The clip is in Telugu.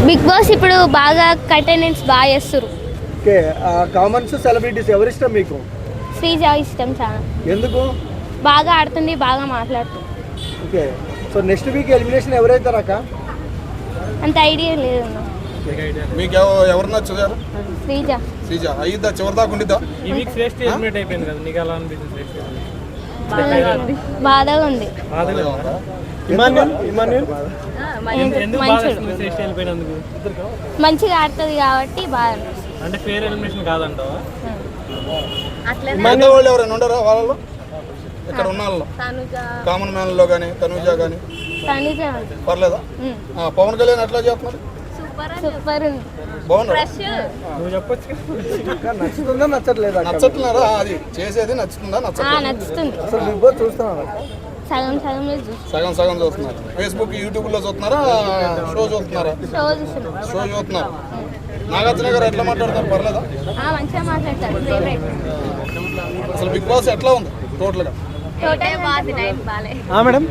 బిగ్ బాస్ ఇప్పుడు బాగా కంటెండెంట్స్ బాగా చేస్తారు. ఓకే, కామన్స్ సెలబ్రిటీస్ ఎవరు ఇష్టం మీకు? శ్రీజ ఇష్టం చాలా. ఎందుకు? బాగా ఆడుతుంది, బాగా మాట్లాడుతుంది. Okay, so next week elimination ఎవరైతారు అక్క? అంత ఐడియా లేదు. మీకు ఎవరు నచ్చారు? శ్రీజ. శ్రీజ అయ్యిద్దా? చివరి దాకా ఉండిద్దా? ఈ వీక్ శ్రేష్ఠ ఎలిమినేట్ అయిపోయింది కదా, నీకు ఎలా అనిపించింది? శ్రేష్ఠ బాధగా ఉంది. ఎందుకు బాధ వస్తుంది శ్రేష్ఠ వెళ్ళిపోయినందుకు? మంచిగా ఆడుతుంది కాబట్టి బాగా అనిపిస్తుంది. అంటే ఫేర్ ఎలిమినేషన్ కాదంటావా? మిగతా వాళ్ళు ఎవరైనా ఉండరా వాళ్ళలో? ఇక్కడ ఉన్న వాళ్ళు కామన్ మ్యాన్ లో కానీ తనుజ కానీ పర్లేదా? పవన్ కళ్యాణ్ ఎట్లా చేస్తున్నారు? సూపర్ ఉంది. బాగున్నారా? నువ్వు చెప్పొచ్చు. నచ్చుతుందా నచ్చట్లేదా? నచ్చట్లేదా? అది చేసేది నచ్చుతుందా నచ్చట్లేదా? నచ్చుతుంది. అసలు బిగ్ బాస్ చూస్తున్నారా? సగం సగం సగం సగం చూస్తున్నారు. ఫేస్బుక్ యూట్యూబ్ లో చూస్తున్నారా? షో చూస్తున్నారా? షో చూస్తున్నారు. నాగార్జున గారు ఎట్లా మాట్లాడతారు? పర్లేదా? మంచిగా మాట్లాడతారు. అసలు బిగ్ బాస్ ఎట్లా ఉంది టోటల్ గా? బాగా మేడం